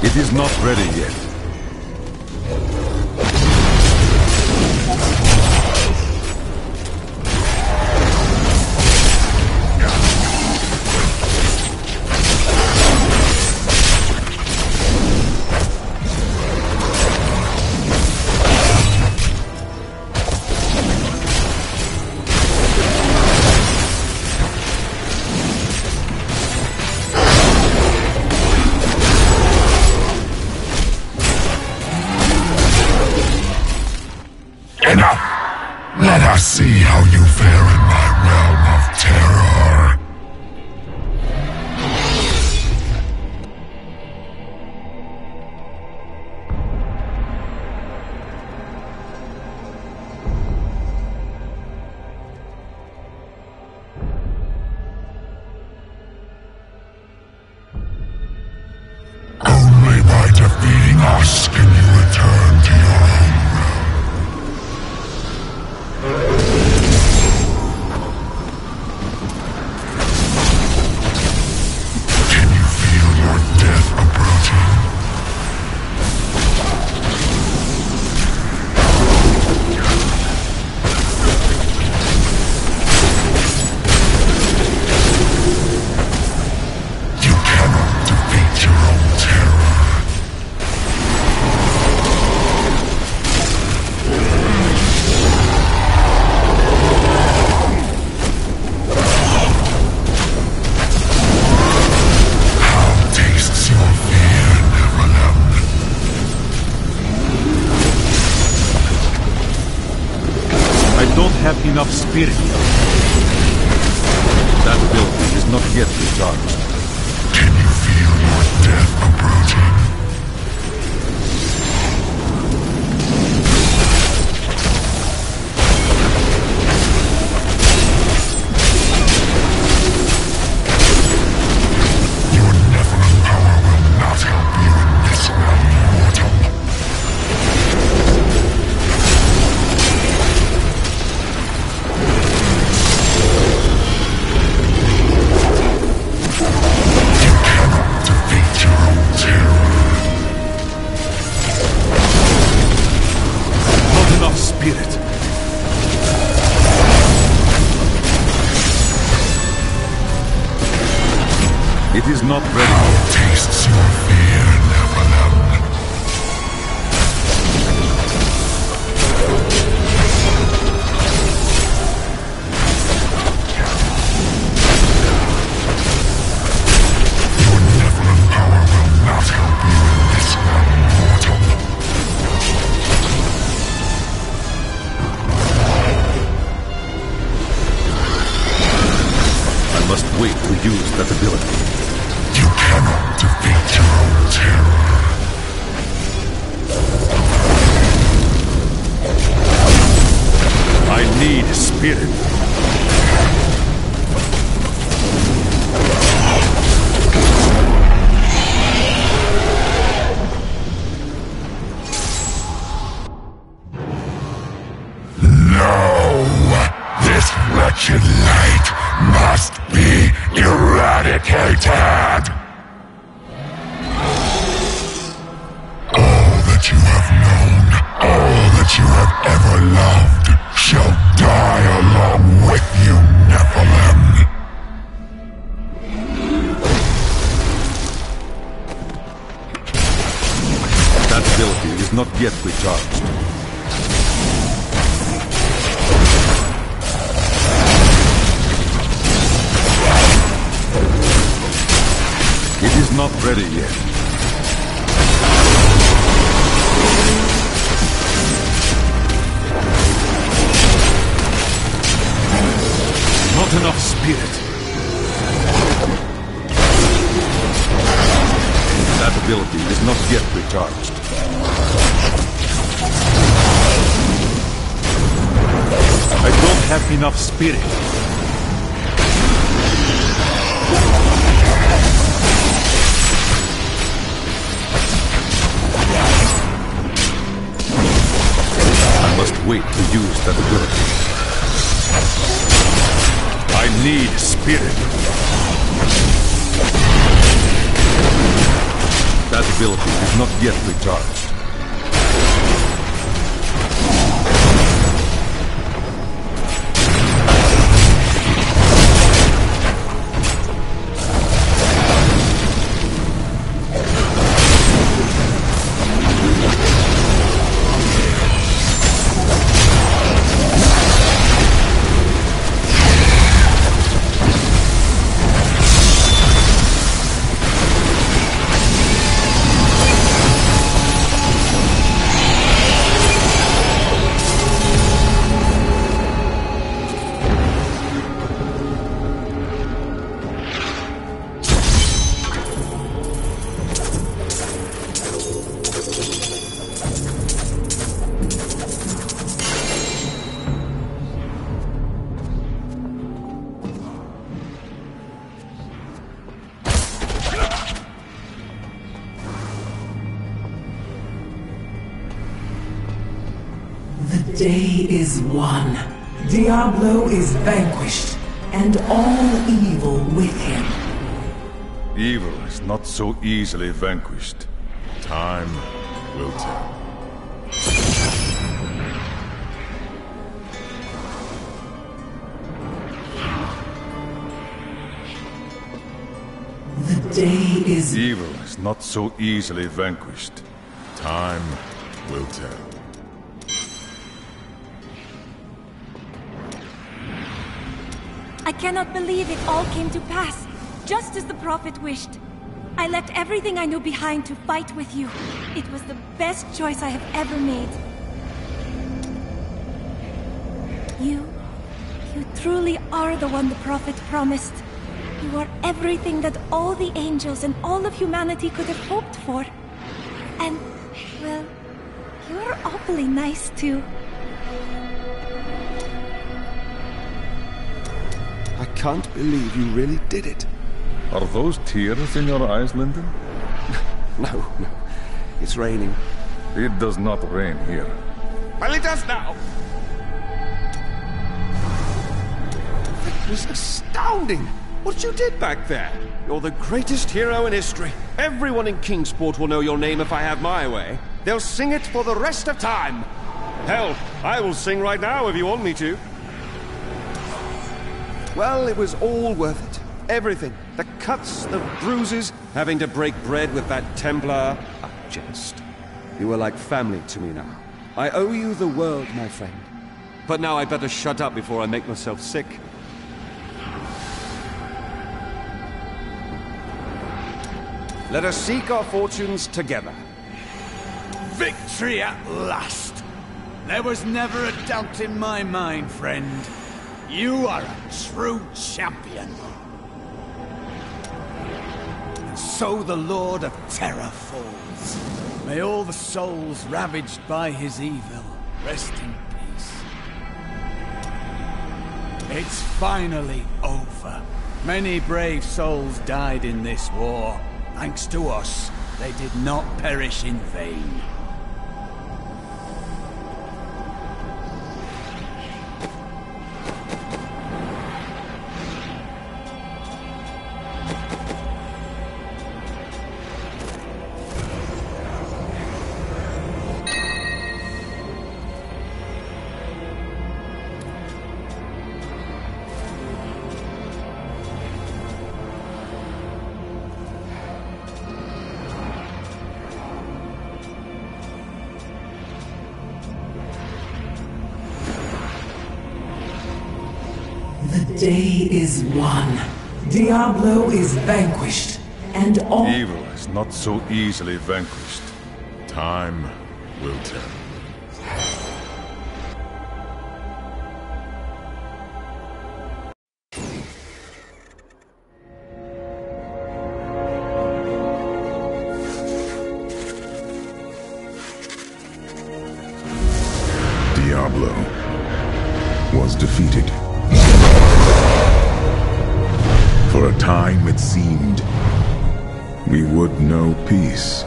It is not ready yet. Let us see how you fare in my realm of terror. Only by defeating us can you return to your own realm. Can you feel your death approaching? You cannot defeat your own terror. Have enough spirit. That building is not yet recharged. Can you feel your death approaching? Your Nephilim power will not help you in this realm, mortal. Spirit. It is not ready. How tastes your fear, Nephilim? Your Nephilim power will not help you in this realm, mortal. Must wait to use that ability. You can't. have known, all that you have ever loved, shall die along with you, Nephilim. That ability is not yet recharged. It is not ready yet. Not enough spirit. That ability is not yet recharged. I don't have enough spirit. I must wait to use that ability. I need spirit. That ability is not yet recharged. The day is won. Diablo is vanquished, and all evil with him. Evil is not so easily vanquished. Time will tell. The day is... Evil is not so easily vanquished. Time will tell. I cannot believe it all came to pass, just as the Prophet wished. I left everything I knew behind to fight with you. It was the best choice I have ever made. You truly are the one the Prophet promised. You are everything that all the angels and all of humanity could have hoped for. And, well, you're awfully nice too. I can't believe you really did it. Are those tears in your eyes, Lyndon? No. It's raining. It does not rain here. Well, it does now. It was astounding what you did back there. You're the greatest hero in history. Everyone in Kingsport will know your name if I have my way. They'll sing it for the rest of time. Hell, I will sing right now if you want me to. Well, it was all worth it. Everything. The cuts, the bruises, having to break bread with that Templar. A jest. You are like family to me now. I owe you the world, my friend. But now I'd better shut up before I make myself sick. Let us seek our fortunes together. Victory at last! There was never a doubt in my mind, friend. You are a true champion. And so the Lord of Terror falls. May all the souls ravaged by his evil rest in peace. It's finally over. Many brave souls died in this war. Thanks to us, they did not perish in vain. day is won. Diablo is vanquished, and all... Evil is not so easily vanquished. Time will tell. Diablo was defeated. For a time it seemed we would know peace.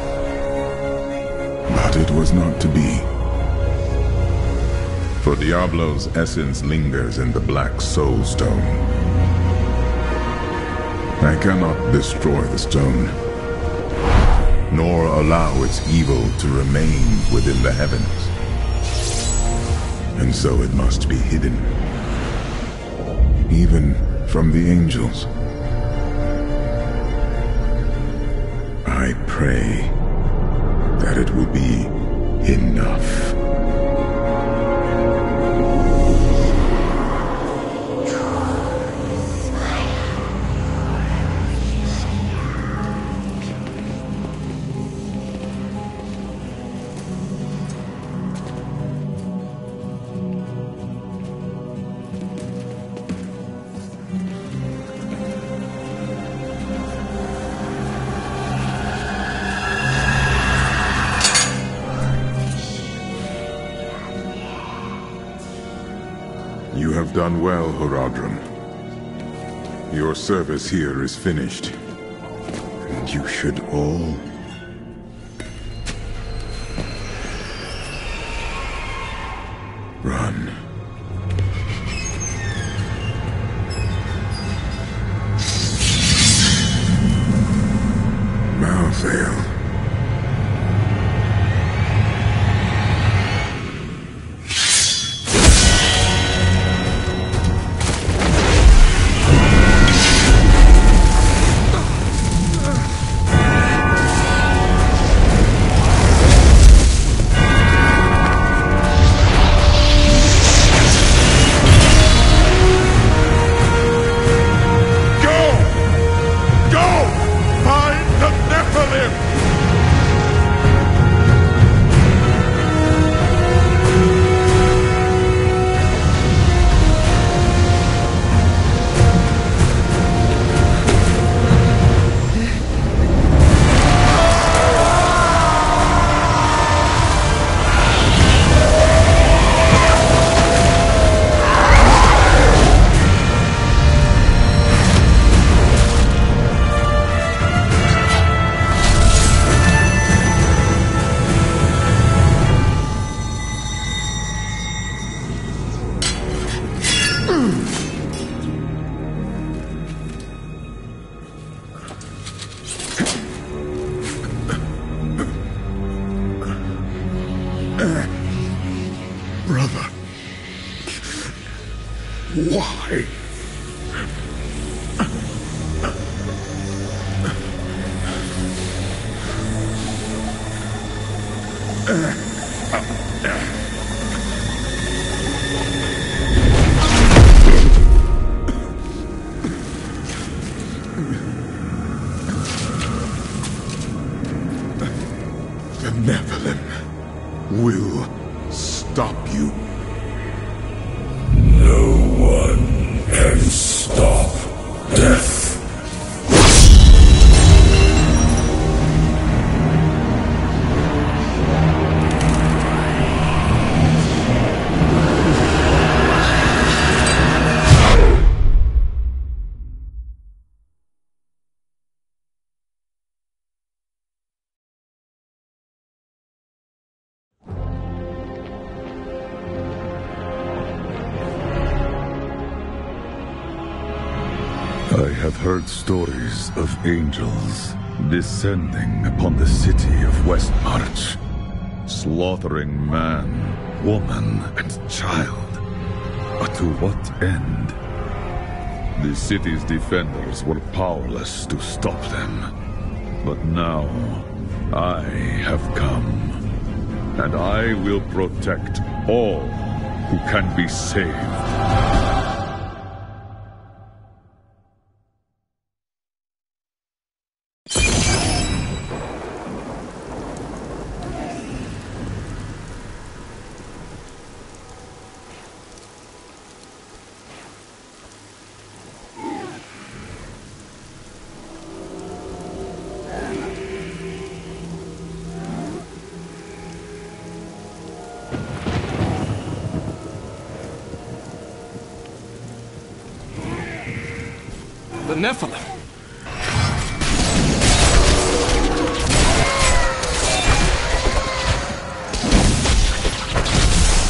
But it was not to be. For Diablo's essence lingers in the Black Soul Stone. I cannot destroy the stone, nor allow its evil to remain within the heavens. And so it must be hidden, even from the angels. I pray that it will be enough. You have done well, Horadrim. Your service here is finished. And you should all... run. Malthael. Brother, why? The Nephilim will stop you. No one can stop death. I have heard stories of angels descending upon the city of Westmarch, slaughtering man, woman, and child. But to what end? The city's defenders were powerless to stop them. But now, I have come, and I will protect all who can be saved. The Nephilim.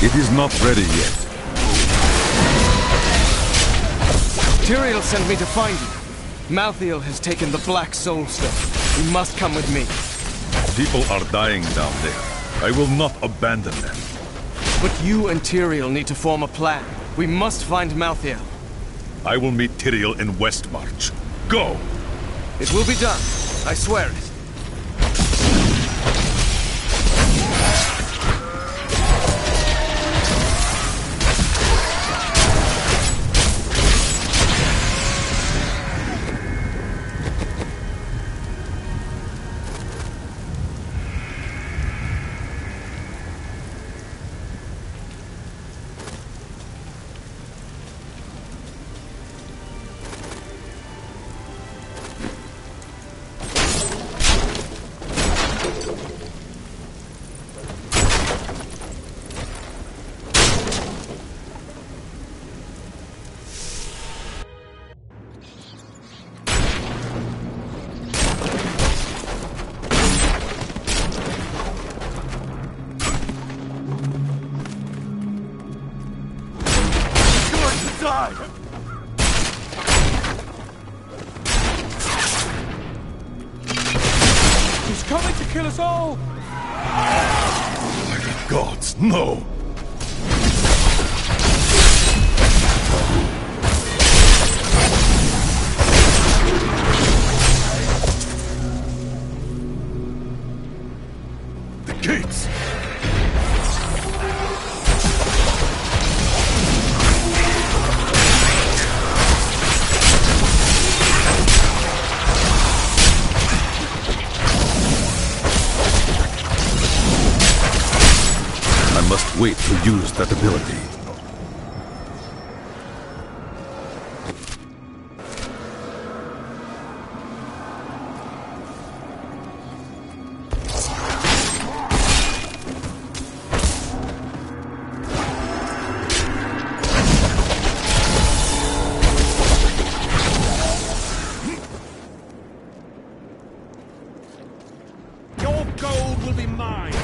It is not ready yet. Tyrael sent me to find you. Malthael has taken the Black Soul Stone. You must come with me. People are dying down there. I will not abandon them. But you and Tyrael need to form a plan. We must find Malthael. I will meet Tyrael in Westmarch. Go! It will be done. I swear it. He's coming to kill us all! My gods, no! The gates! I must wait to use that ability. Your gold will be mine.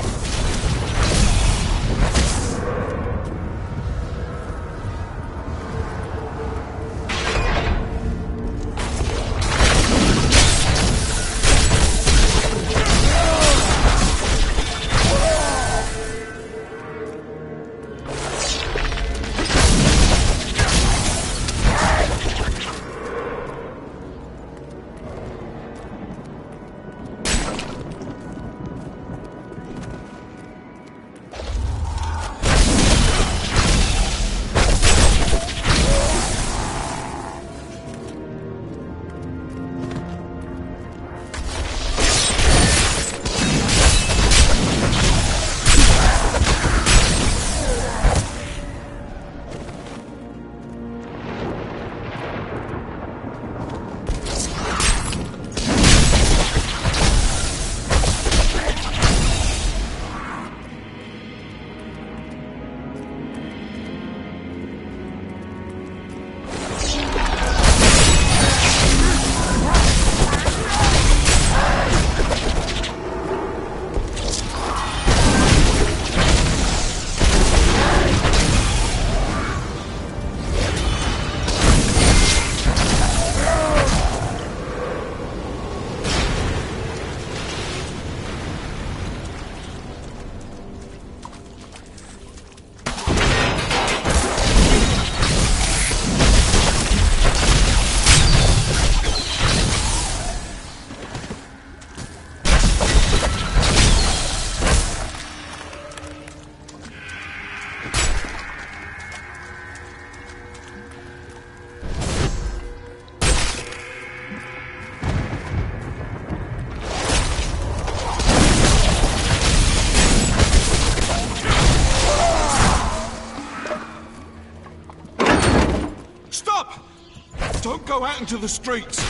Don't go out into the streets!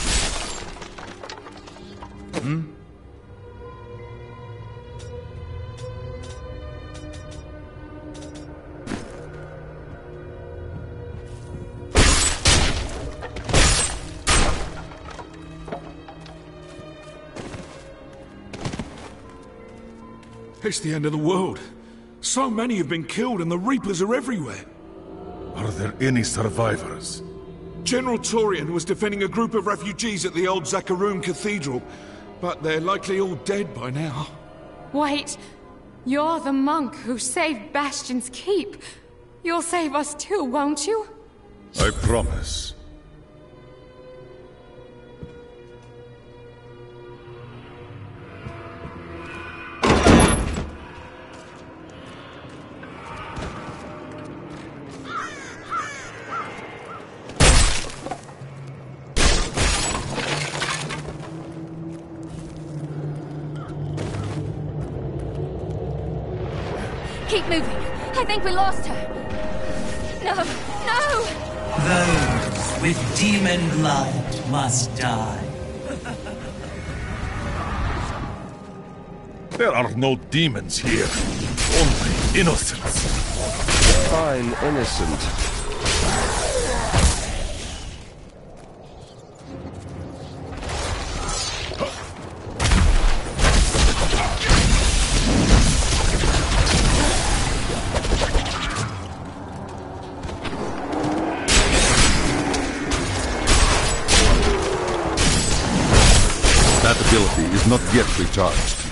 It's the end of the world. So many have been killed and the Reapers are everywhere. Are there any survivors? General Torian was defending a group of refugees at the old Zakaroon Cathedral, but they're likely all dead by now. Wait, you're the monk who saved Bastion's Keep. You'll save us too, won't you? I promise. Keep moving. I think we lost her. No, no! Those with demon blood must die. There are no demons here. Only innocents. Fine, innocent. That ability is not yet recharged.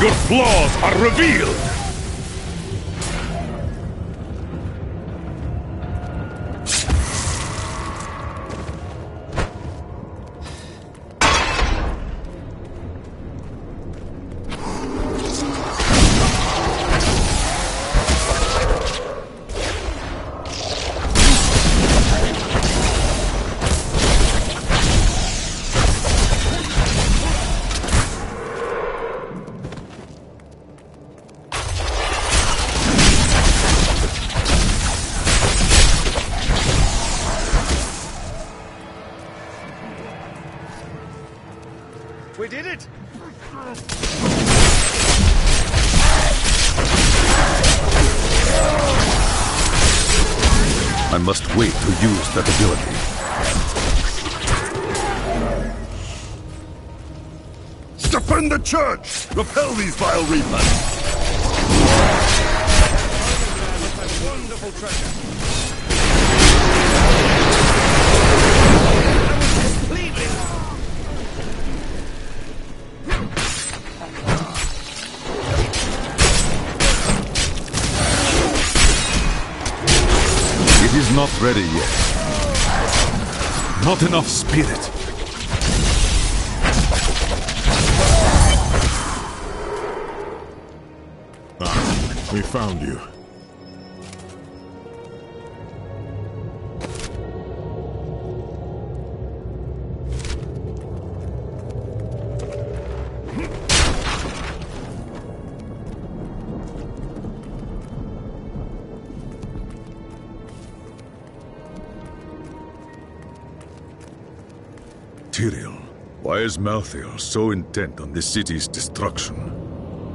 Your flaws are revealed! We did it! I must wait to use that ability. Defend the church! Repel these vile reapers! Wonderful treasure! It is not ready yet. Not enough spirit. Ah, we found you. Tyrael, why is Malthael so intent on the city's destruction?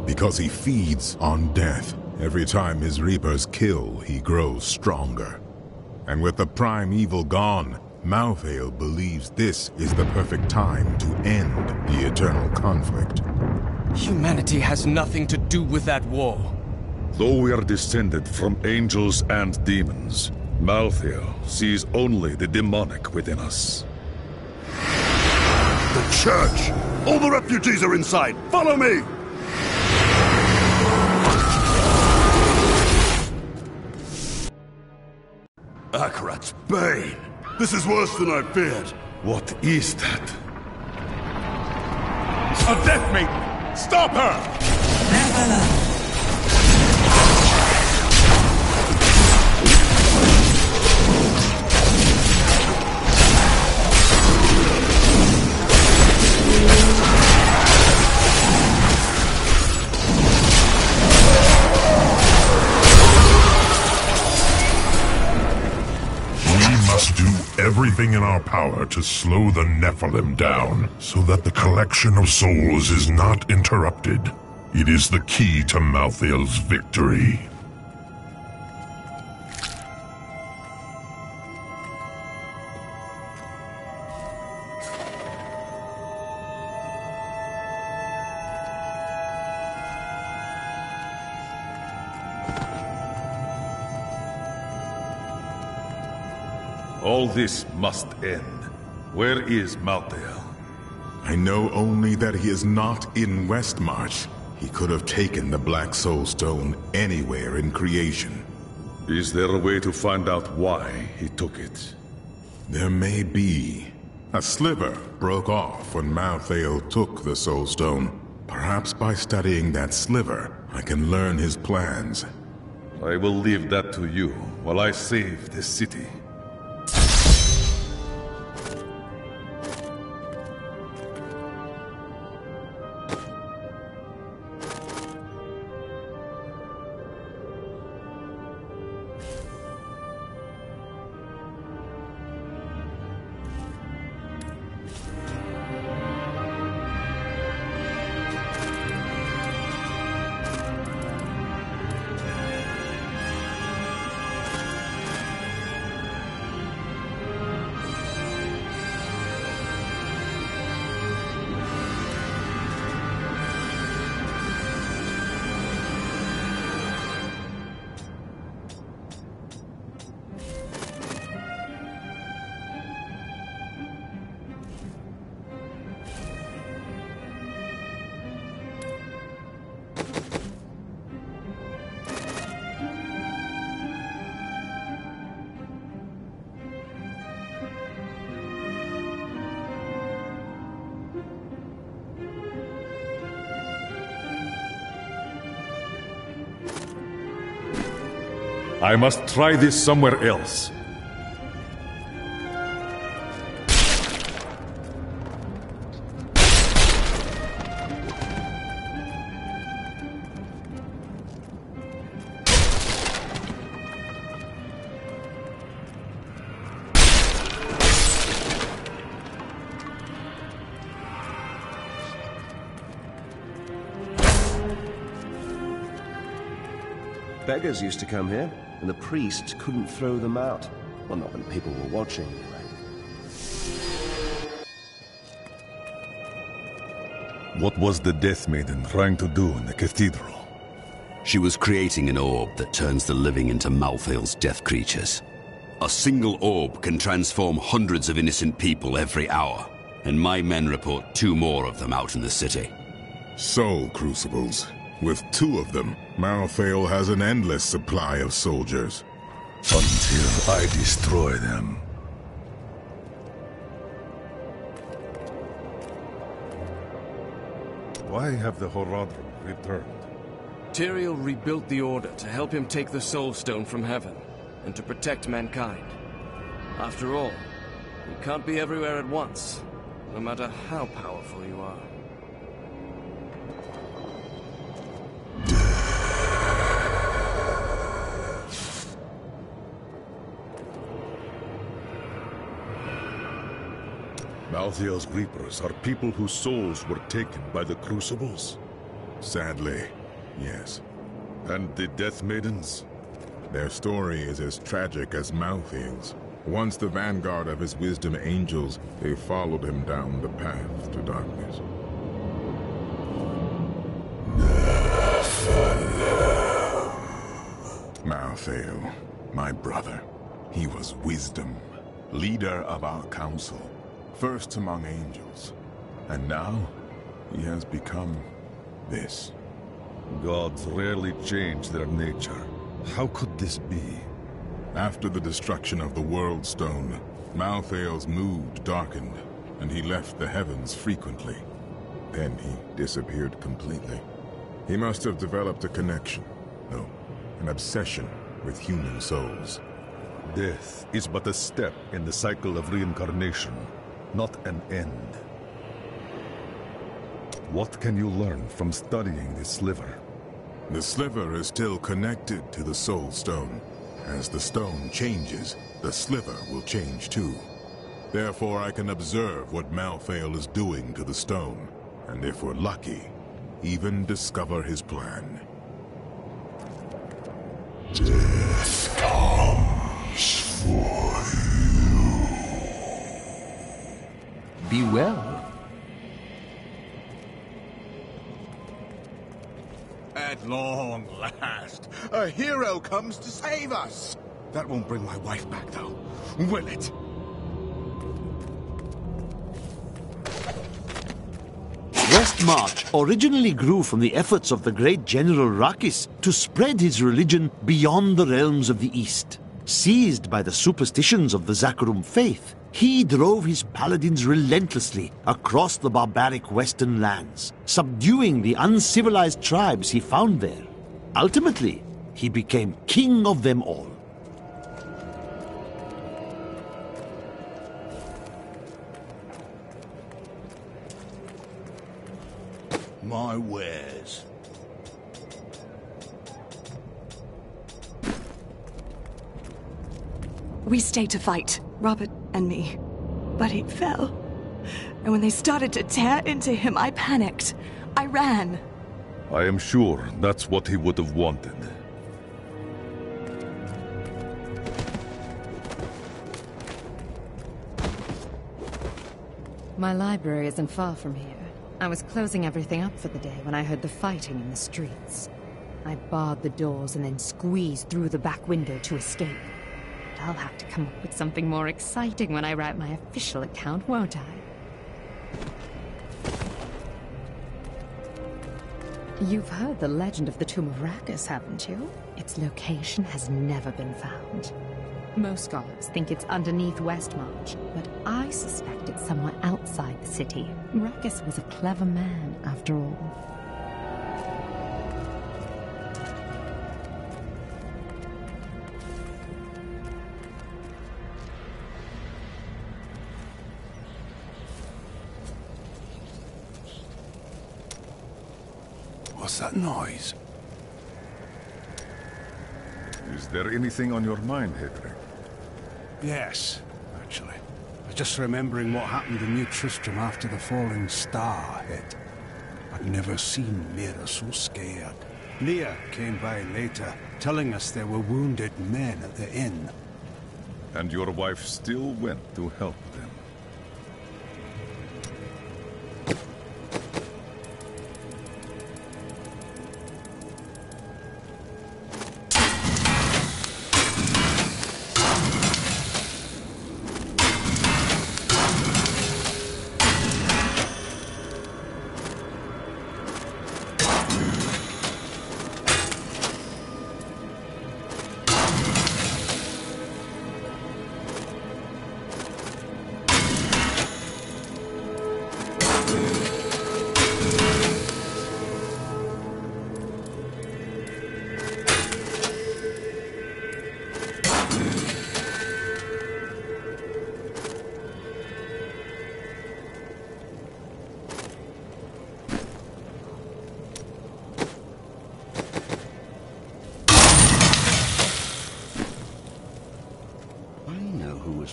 Because he feeds on death. Every time his reapers kill, he grows stronger. And with the prime evil gone, Malthael believes this is the perfect time to end the eternal conflict. Humanity has nothing to do with that war. Though we are descended from angels and demons, Malthael sees only the demonic within us. The church! All the refugees are inside! Follow me! Akarat's bane! This is worse than I feared! What is that? A death maiden! Stop her! Never. everything in our power to slow the Nephilim down, so that the collection of souls is not interrupted. It is the key to Malthael's victory. All this must end. Where is Malthael? I know only that he is not in Westmarch. He could have taken the Black Soul Stone anywhere in creation. Is there a way to find out why he took it? There may be. A sliver broke off when Malthael took the Soul Stone. Perhaps by studying that sliver, I can learn his plans. I will leave that to you while I save this city. I must try this somewhere else. Beggars used to come here, and the priests couldn't throw them out. Well, not when people were watching, anyway. What was the Death Maiden trying to do in the cathedral? She was creating an orb that turns the living into Malthael's death creatures. A single orb can transform hundreds of innocent people every hour, and my men report 2 more of them out in the city. Soul Crucibles. With 2 of them, Malthael has an endless supply of soldiers. Until I destroy them. Why have the Horadrim returned? Tyrael rebuilt the Order to help him take the Soul Stone from heaven, and to protect mankind. After all, you can't be everywhere at once, no matter how powerful you are. Malthael's Reapers are people whose souls were taken by the Crucibles? Sadly, yes. And the Death Maidens? Their story is as tragic as Malthael's. Once the vanguard of his wisdom angels, they followed him down the path to darkness. Malthael, my brother. He was wisdom, leader of our council. First among angels. And now, he has become this. Gods rarely change their nature. How could this be? After the destruction of the World Stone, Malthael's mood darkened, and he left the heavens frequently. Then he disappeared completely. He must have developed a connection, no, an obsession with human souls. Death is but a step in the cycle of reincarnation, not an end. What can you learn from studying this sliver? The sliver is still connected to the Soul Stone. As the stone changes, the sliver will change too. Therefore, I can observe what Malthael is doing to the stone, and if we're lucky, even discover his plan. Death comes for you. Be well. At long last, a hero comes to save us. That won't bring my wife back, though, will it? Westmarch originally grew from the efforts of the great General Rakis to spread his religion beyond the realms of the East. Seized by the superstitions of the Zakharum faith, he drove his paladins relentlessly across the barbaric western lands, subduing the uncivilized tribes he found there. Ultimately, he became king of them all. My wares. We stayed to fight, Robert and me. But he fell. And when they started to tear into him, I panicked. I ran. I am sure that's what he would have wanted. My library isn't far from here. I was closing everything up for the day when I heard the fighting in the streets. I barred the doors and then squeezed through the back window to escape. But I'll have to come up with something more exciting when I write my official account, won't I? You've heard the legend of the Tomb of Rakis, haven't you? Its location has never been found. Most scholars think it's underneath Westmarch, but I suspect it's somewhere outside the city. Rakis was a clever man, after all. What's that noise? Is there anything on your mind, Hedrick? Yes, actually. I was just remembering what happened to New Tristram after the falling star hit. I'd never seen Mira so scared. Leah came by later, telling us there were wounded men at the inn. And your wife still went to help them.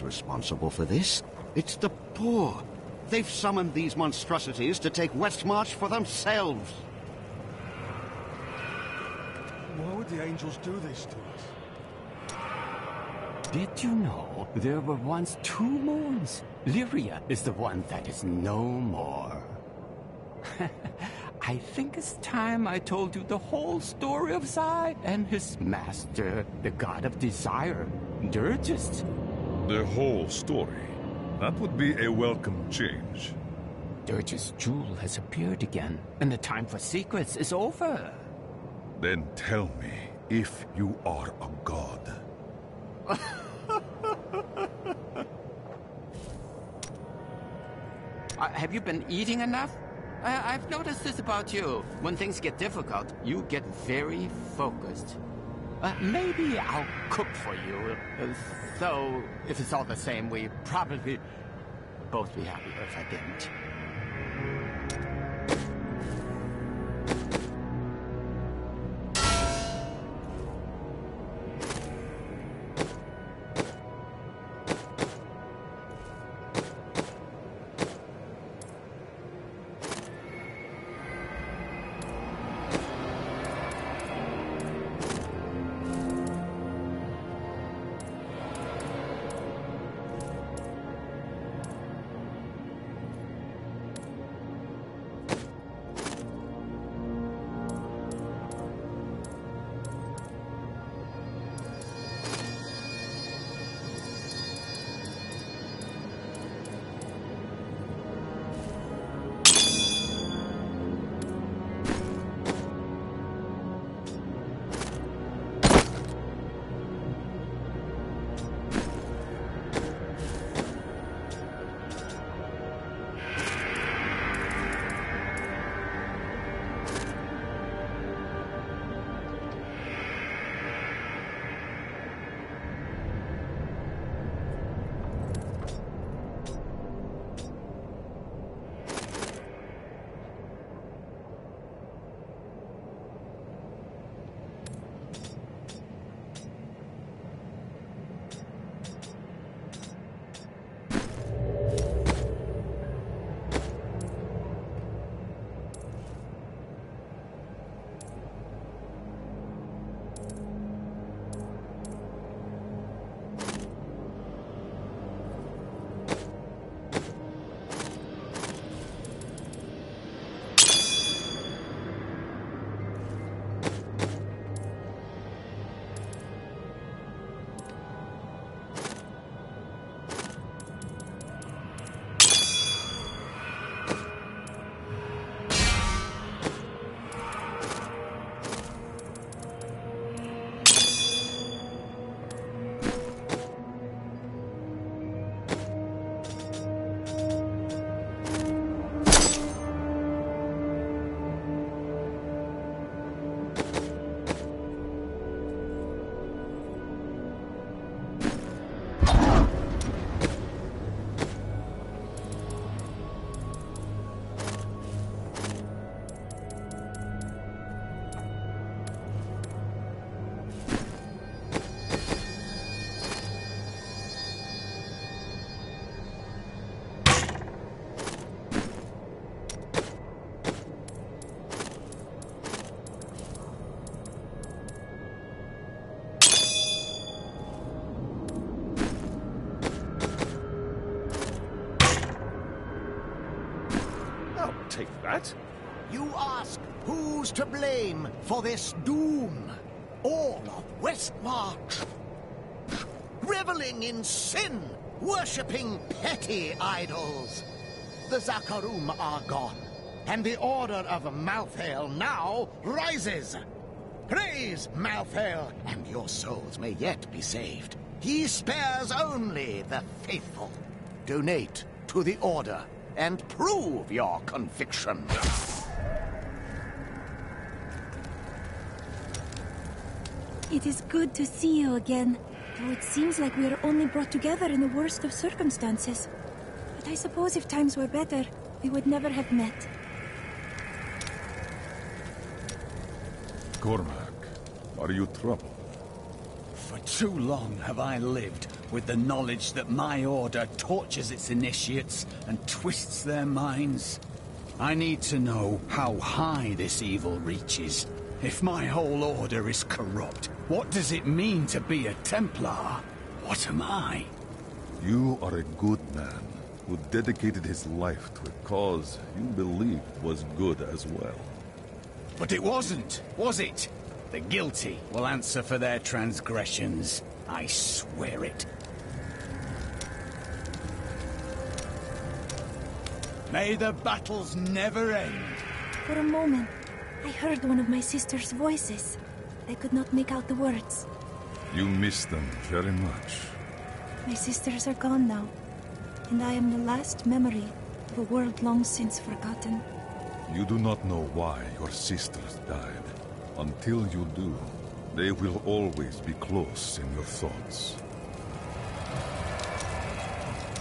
Responsible for this. It's the poor. They've summoned these monstrosities to take Westmarch for themselves. Why would the angels do this to us? Did you know there were once 2 moons? Lyria is the one that is no more. I think it's time I told you the whole story of Zai and his master, the god of desire, Dirgist. The whole story. That would be a welcome change. Dirge's jewel has appeared again, and the time for secrets is over. Then tell me if you are a god. Have you been eating enough? I've noticed this about you. When things get difficult, you get very focused. Maybe I'll cook for you. So, if it's all the same, we'd probably both be happier if I didn't. take that. You ask who's to blame for this doom? All of Westmarch. Reveling in sin, worshipping petty idols. The Zakarum are gone, and the Order of Malthael now rises. Praise Malthael, and your souls may yet be saved. He spares only the faithful. Donate to the Order, and prove your conviction. It is good to see you again, though it seems like we are only brought together in the worst of circumstances. But I suppose if times were better, we would never have met. Cormac, are you troubled? For too long have I lived with the knowledge that my order tortures its initiates and twists their minds. I need to know how high this evil reaches. If my whole order is corrupt, what does it mean to be a Templar? What am I? You are a good man who dedicated his life to a cause you believed was good as well. But it wasn't, was it? The guilty will answer for their transgressions. I swear it. May the battles never end. For a moment, I heard one of my sister's voices. I could not make out the words. You miss them very much. My sisters are gone now, and I am the last memory of a world long since forgotten. You do not know why your sisters died. Until you do, they will always be close in your thoughts.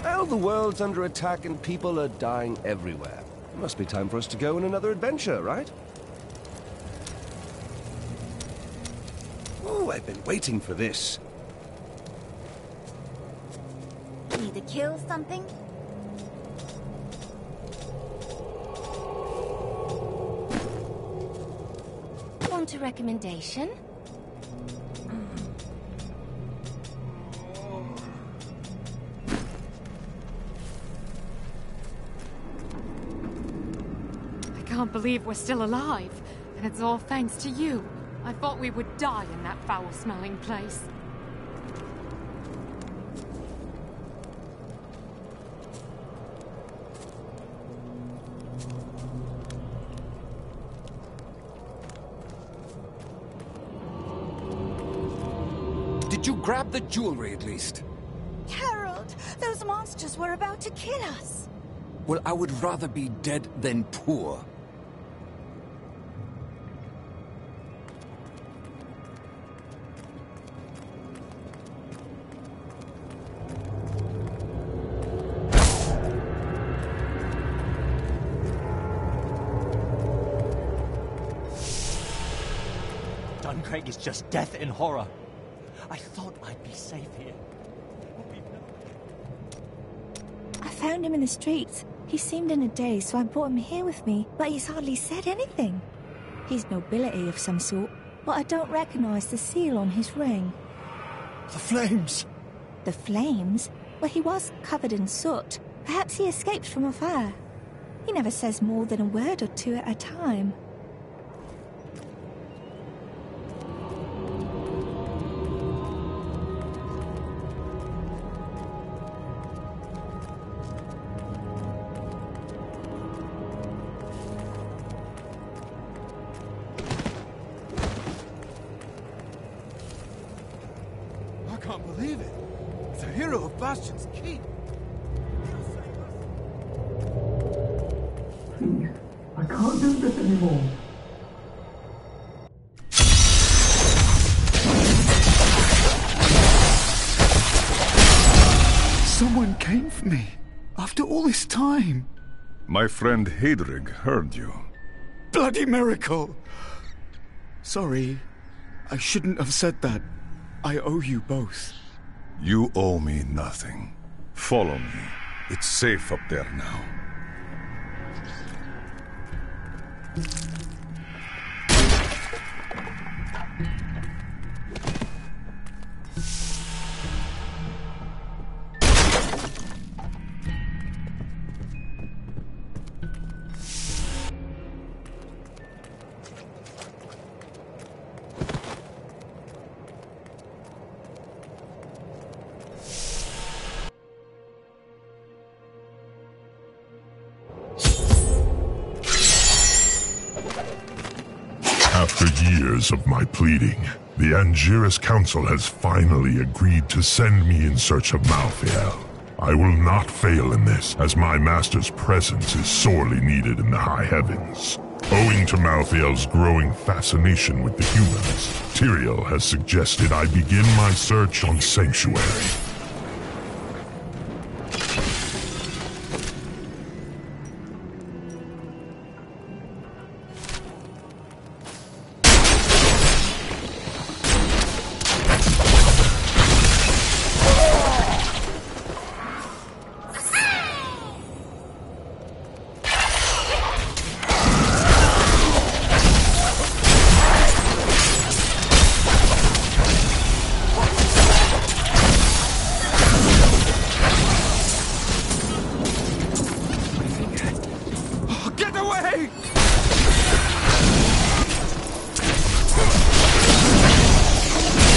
Well, the world's under attack and people are dying everywhere. It must be time for us to go on another adventure, right? Oh, I've been waiting for this. Need to kill something? Want a recommendation? I can't believe we're still alive, and it's all thanks to you. I thought we would die in that foul-smelling place. Did you grab the jewelry at least? Harold, those monsters were about to kill us. Well, I would rather be dead than poor. Duncraig is just death and horror. I thought I'd be safe here. I found him in the streets. He seemed in a daze, so I brought him here with me, but he's hardly said anything. He's nobility of some sort, but I don't recognize the seal on his ring. The flames! The flames? Well, he was covered in soot. Perhaps he escaped from a fire. He never says more than a word or two at a time. I can't believe it. The hero of Bastion's Keep. Please, I can't do this anymore. Someone came for me. After all this time. My friend Hadrig heard you. Bloody miracle! Sorry. I shouldn't have said that. I owe you both. You owe me nothing. Follow me. It's safe up there now. After years of my pleading, the Angiris Council has finally agreed to send me in search of Malthael. I will not fail in this, as my master's presence is sorely needed in the high heavens. Owing to Malthael's growing fascination with the humans, Tyrael has suggested I begin my search on Sanctuary.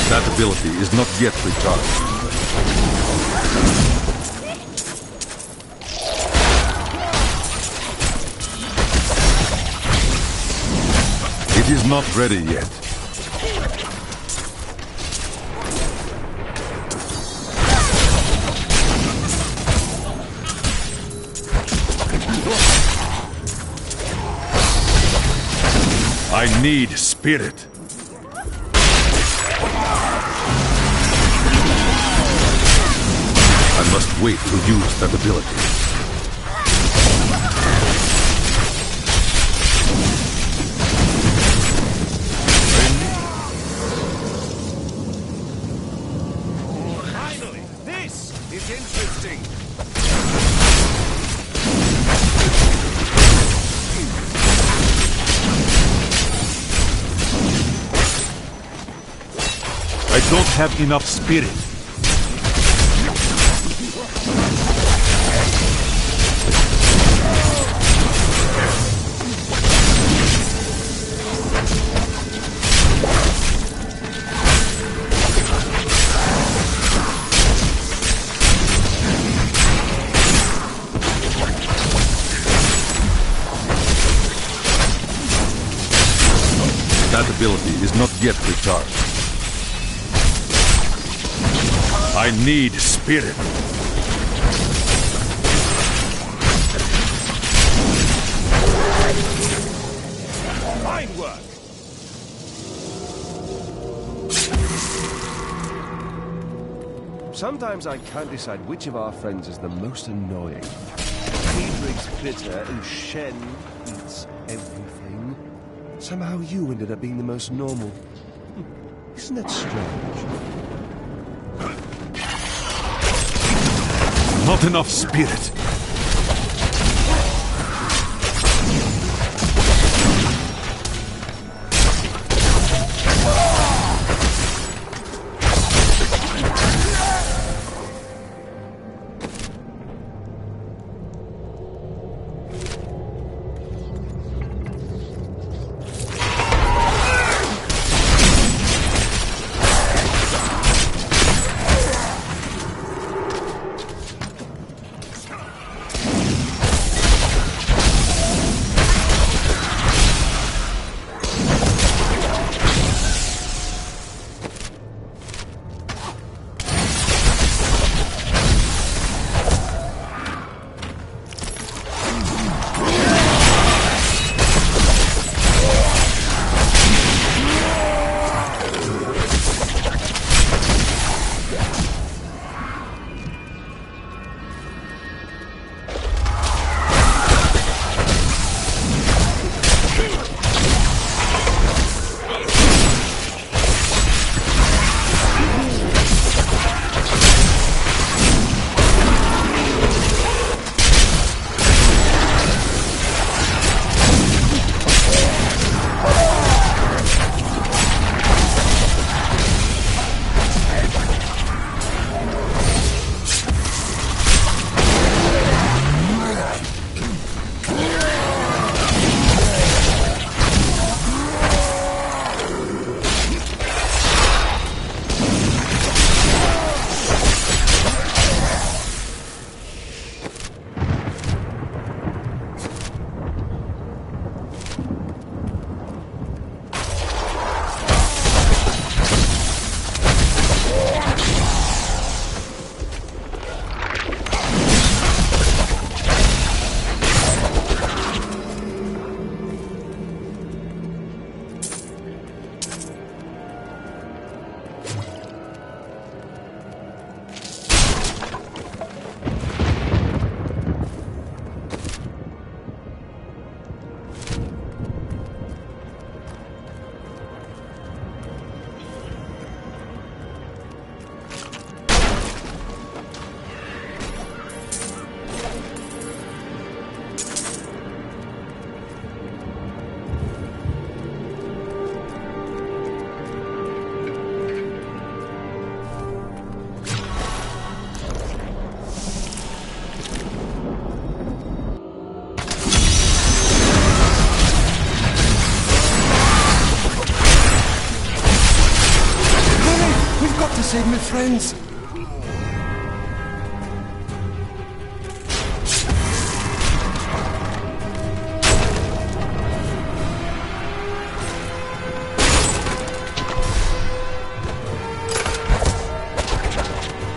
That ability is not yet recharged. It is not ready yet. I need spirit. I must wait to use that ability. Finally! This is interesting! I don't have enough spirit. That ability is not yet recharged. I need spirit. Fine work! Sometimes I can't decide which of our friends is the most annoying. Friedrich's bitter and Shen eats everything. Somehow you ended up being the most normal. Isn't that strange? Not enough spirit. save my friends.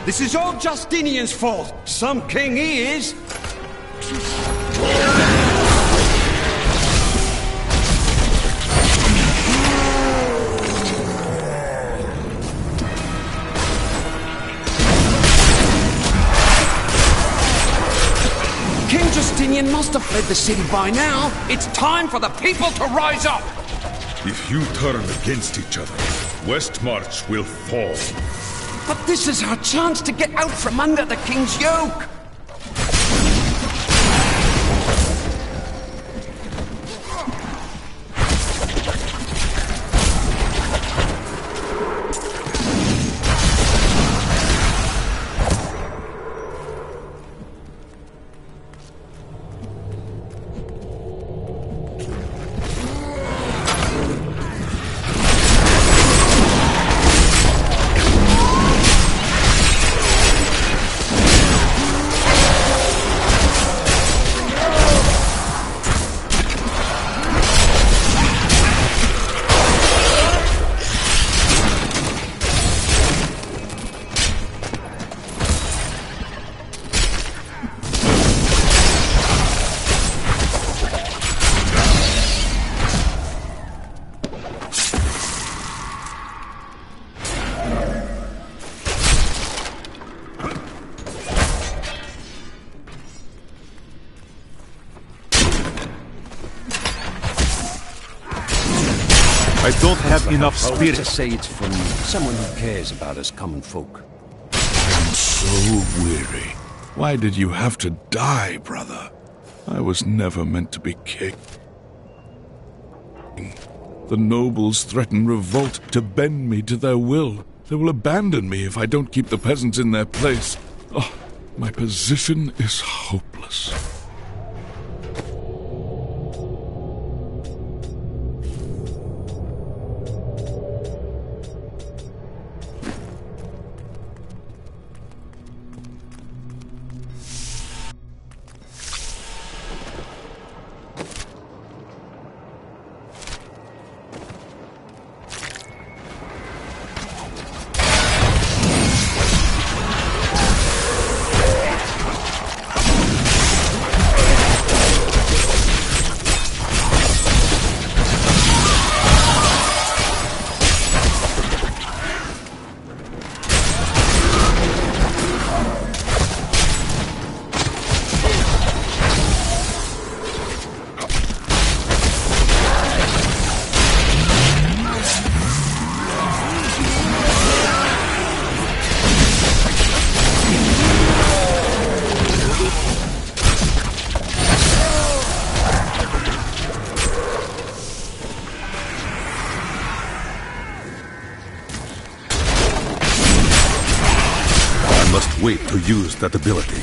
This is all Justinian's fault. Some king he is. King Justinian must have fled the city by now. It's time for the people to rise up. If you turn against each other, Westmarch will fall. But this is our chance to get out from under the king's yoke. I don't have enough spirit spirit to say it's from someone who cares about us common folk. I'm so weary. Why did you have to die, brother? I was never meant to be king. The nobles threaten revolt to bend me to their will. They will abandon me if I don't keep the peasants in their place. Oh, my position is hopeless. Wait to use that ability.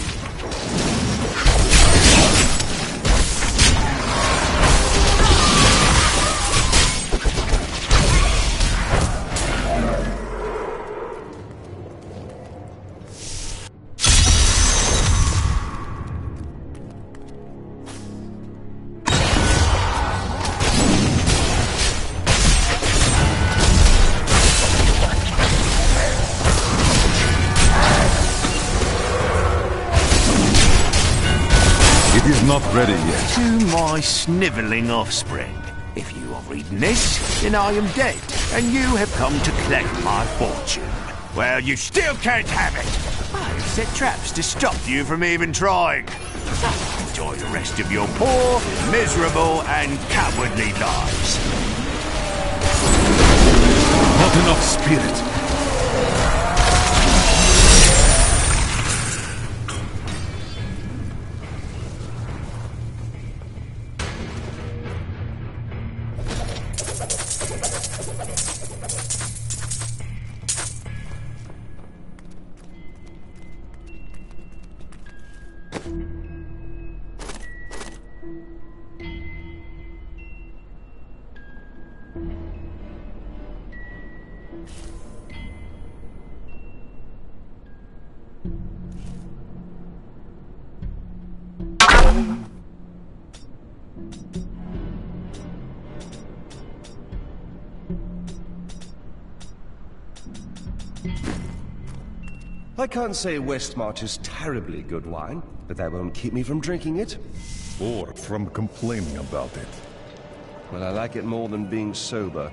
It is not ready yet. To my snivelling offspring. If you are reading this, then I am dead, and you have come to collect my fortune. Well, you still can't have it. I have set traps to stop you from even trying. So, enjoy the rest of your poor, miserable, and cowardly lives. Not enough spirit. I can't say Westmarch is terribly good wine, but that won't keep me from drinking it. Or from complaining about it. Well, I like it more than being sober.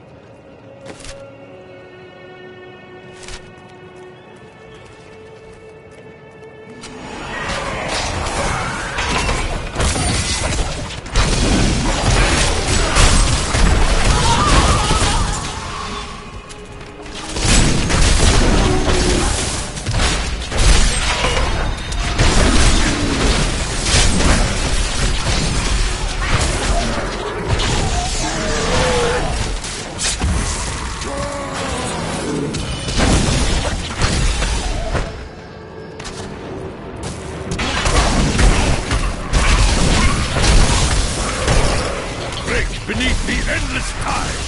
Beneath the endless tide!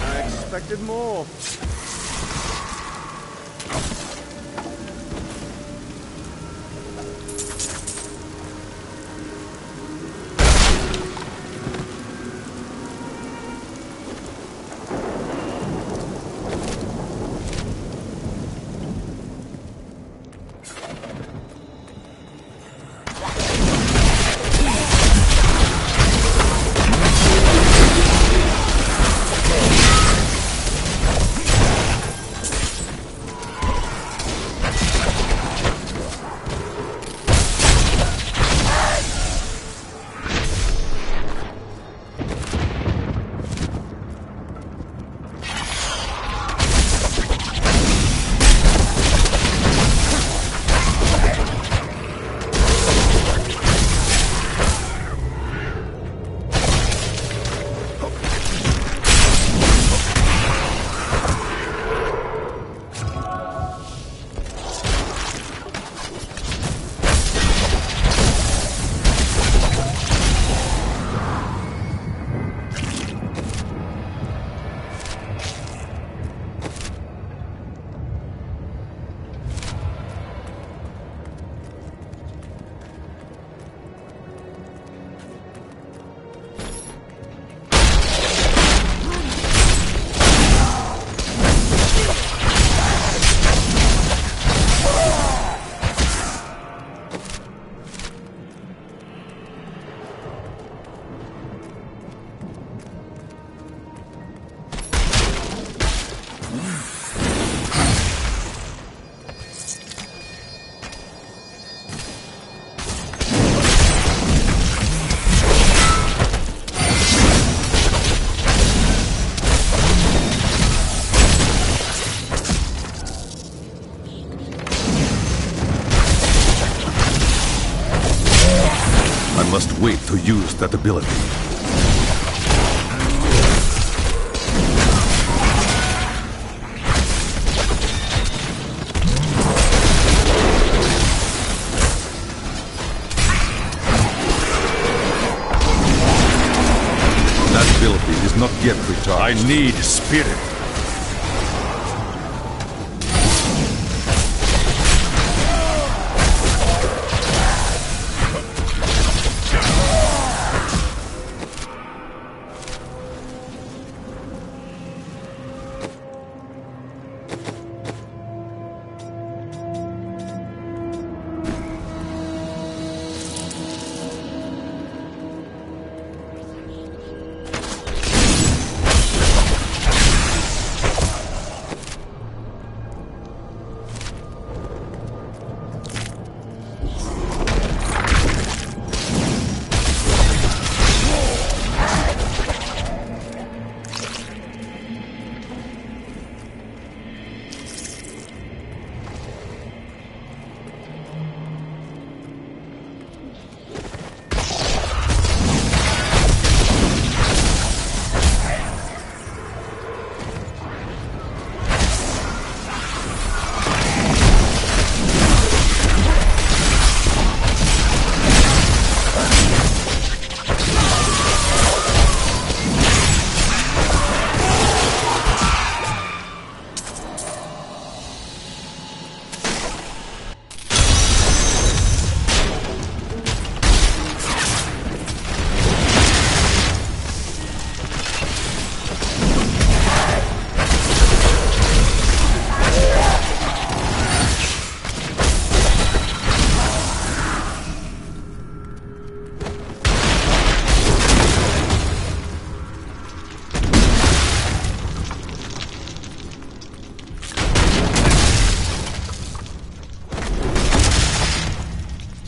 I expected more. I must wait to use that ability. That ability is not yet recharged. I need spirit.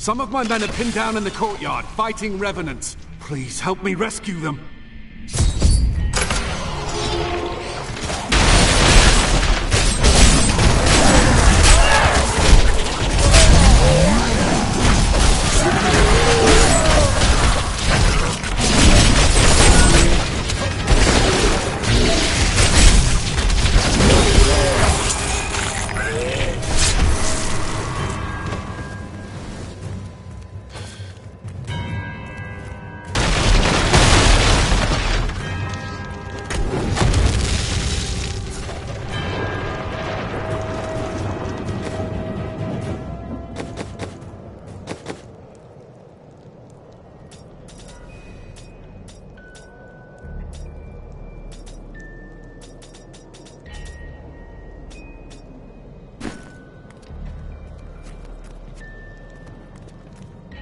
Some of my men are pinned down in the courtyard, fighting revenants. Please help me rescue them.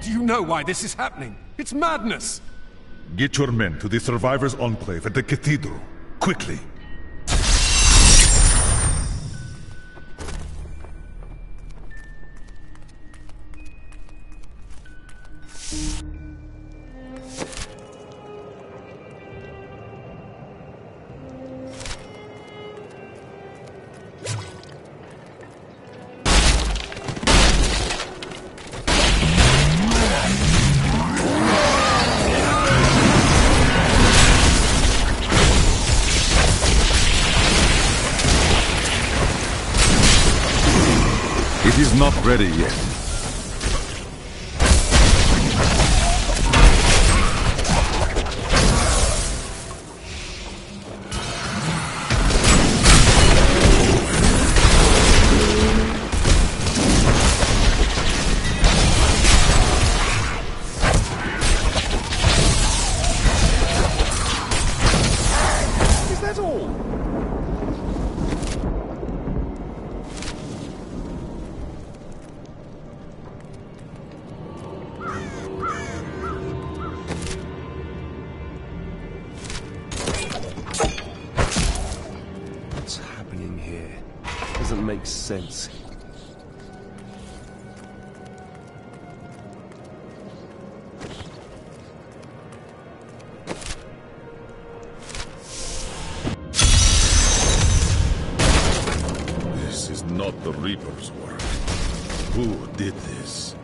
Do you know why this is happening? It's madness! Get your men to the Survivors' Enclave at the Cathedral. Quickly. It is not ready yet. Is that all? What's happening here? Doesn't make sense. This is not the Reaper's work. Who did this?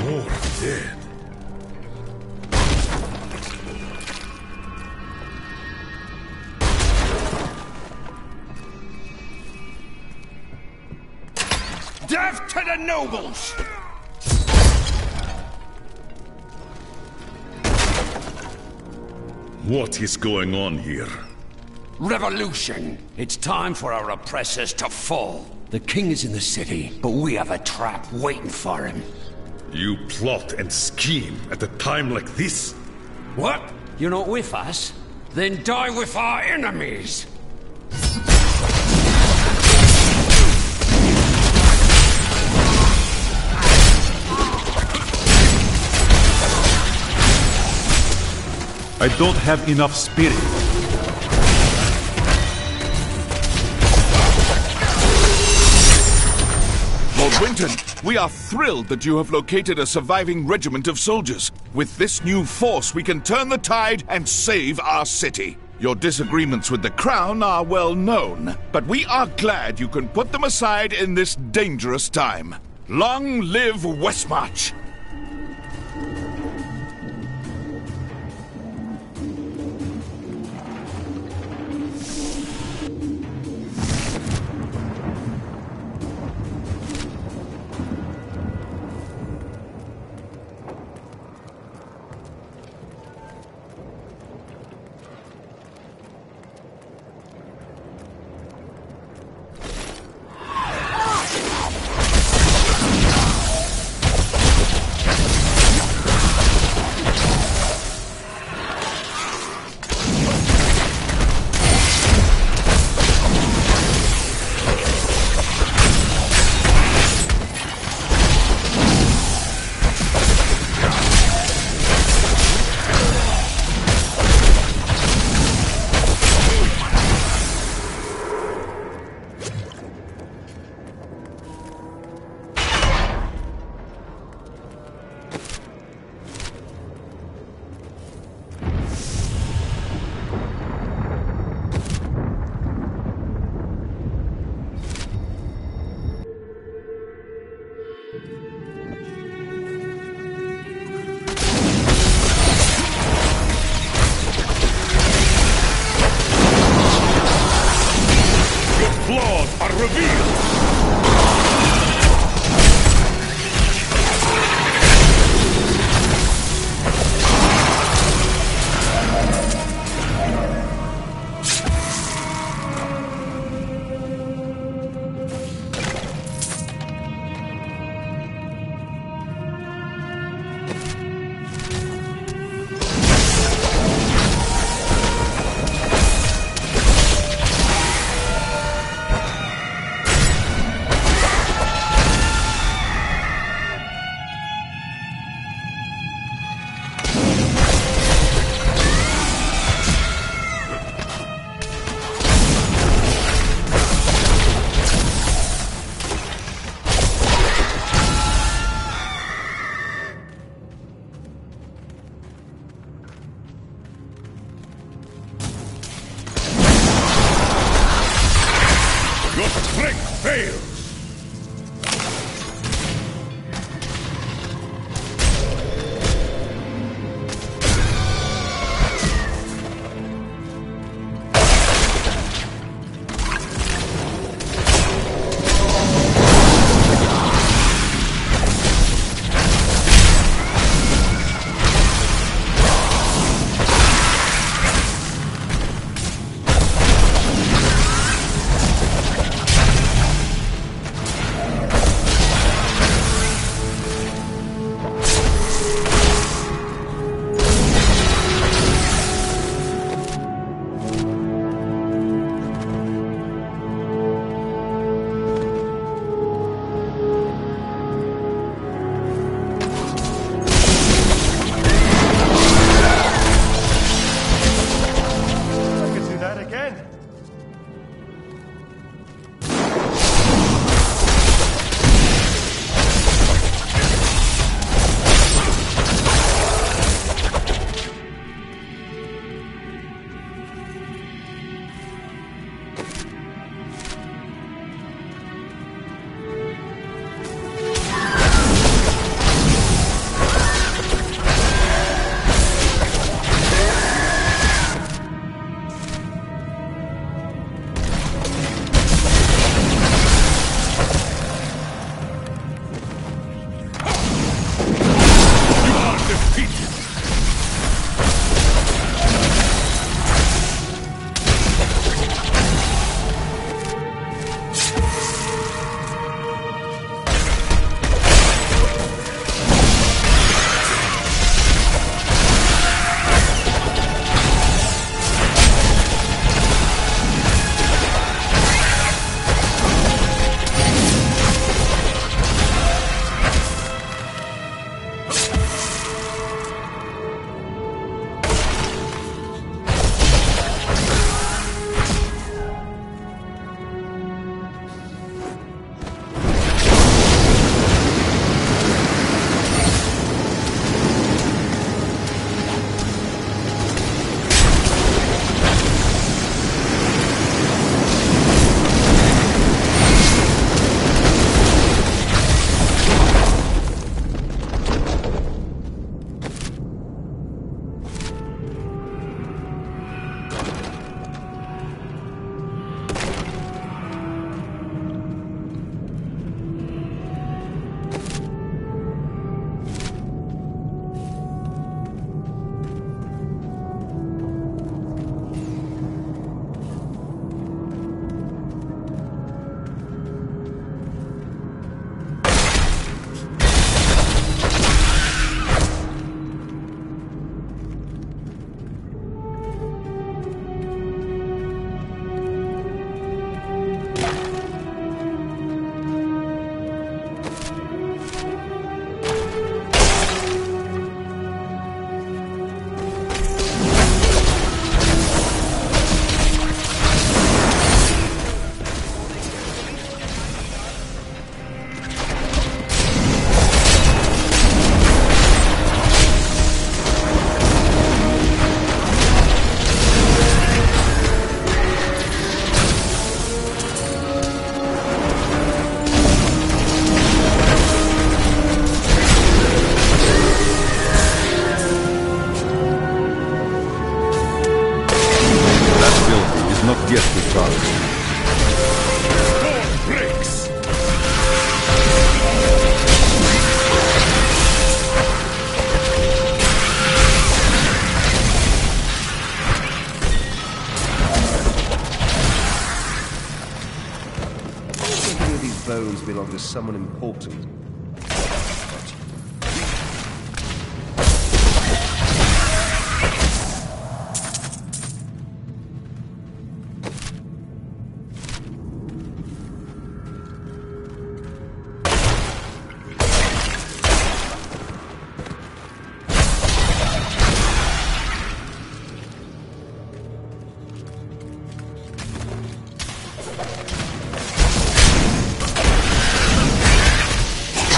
More dead. Death to the nobles! What is going on here? Revolution! It's time for our oppressors to fall. The king is in the city, but we have a trap waiting for him. You plot and scheme at a time like this? What? You're not with us? Then die with our enemies! I don't have enough spirit. Lord Winton, we are thrilled that you have located a surviving regiment of soldiers. With this new force, we can turn the tide and save our city. Your disagreements with the Crown are well known, but we are glad you can put them aside in this dangerous time. Long live Westmarch! fails! bones belong to someone important.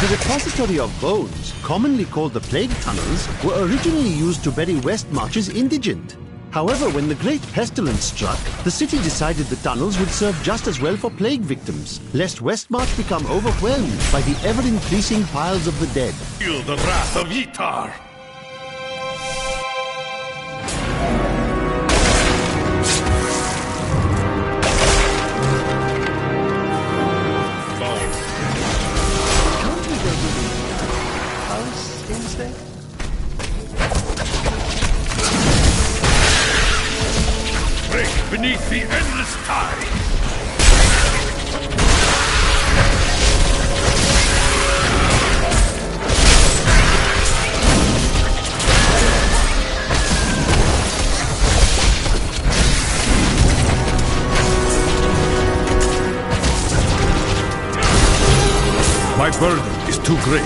The repository of bones, commonly called the Plague Tunnels, were originally used to bury Westmarch's indigent. However, when the Great Pestilence struck, the city decided the tunnels would serve just as well for plague victims, lest Westmarch become overwhelmed by the ever-increasing piles of the dead. Feel the wrath of Ytar! Instead? Break beneath the endless tide! My burden is too great.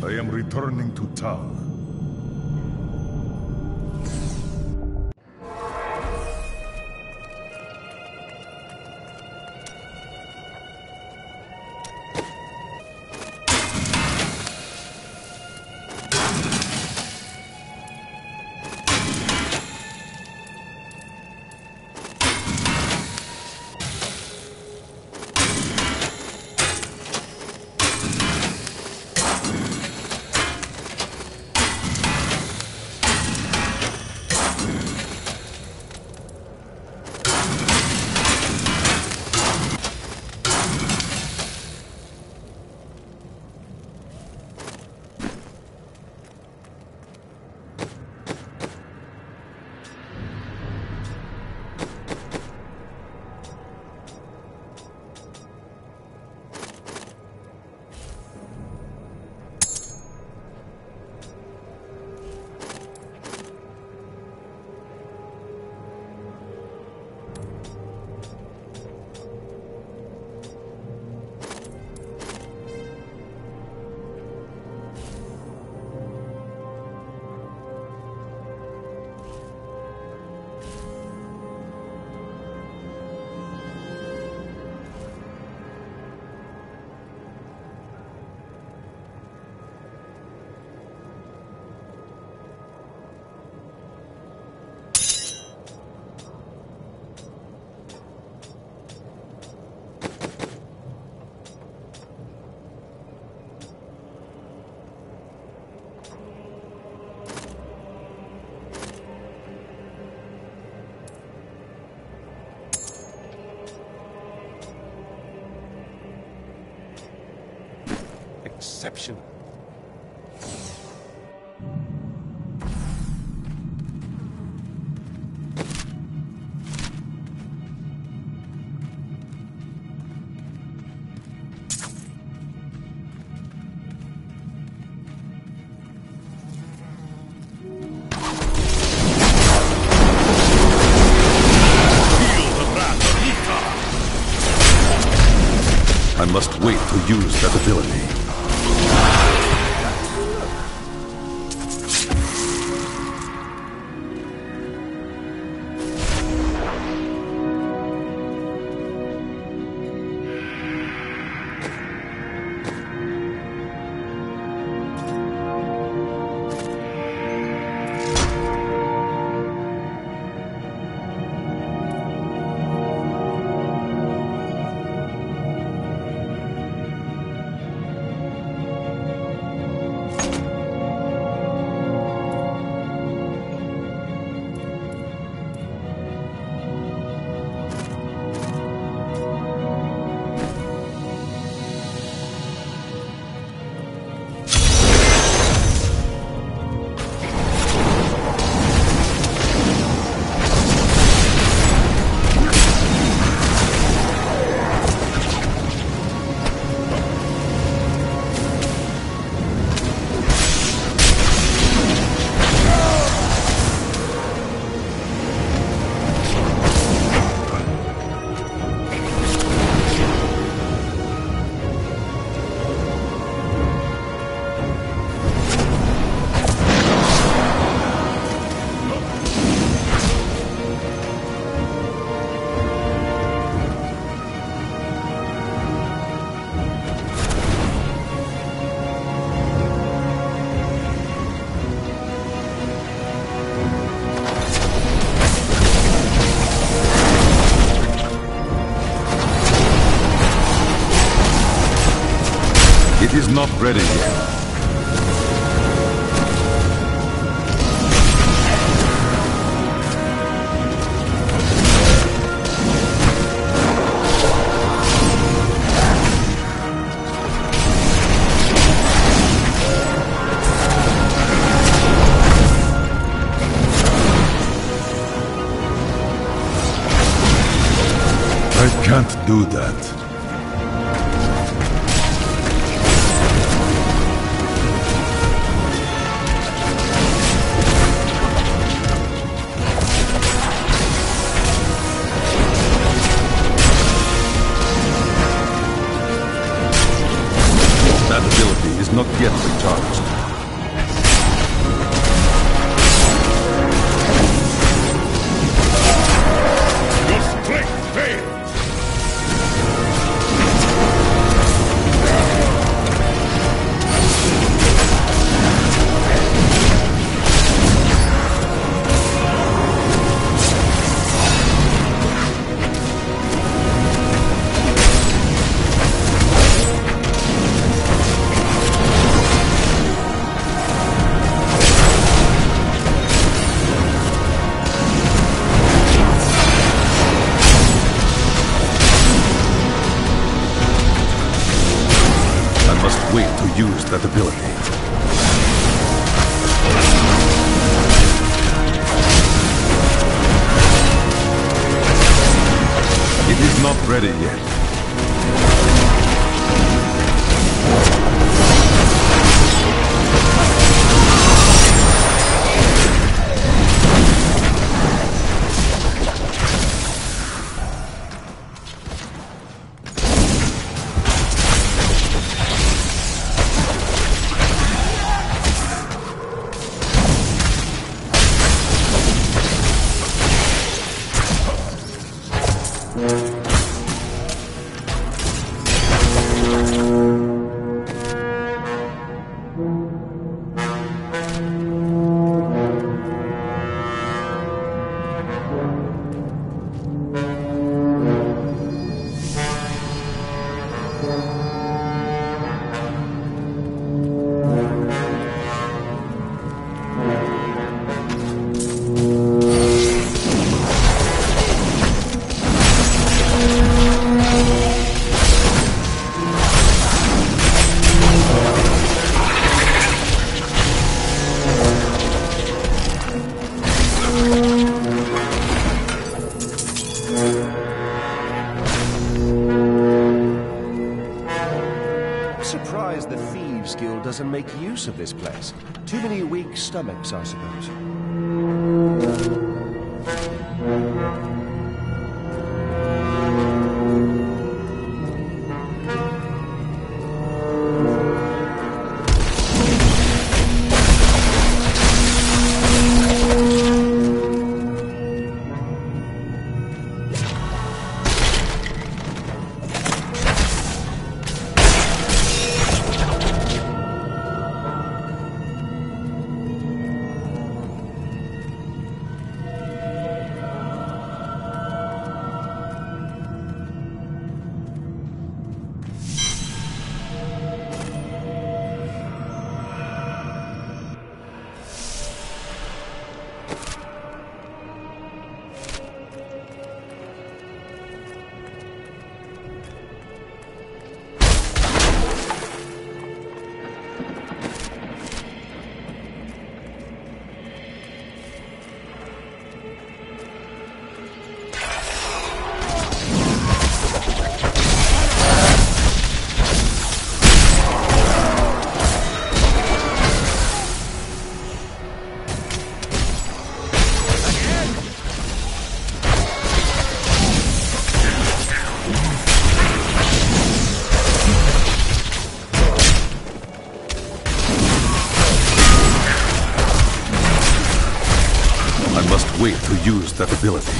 I am returning to Tal. Exceptional. I must wait to use that ability. It is not ready yet. I can't do that. That ability is not yet recharged. Your strength fails! I must wait to use that ability. It is not ready yet. Surprised the Thieves Guild doesn't make use of this place. Too many weak stomachs, I suppose. Wait to use that ability.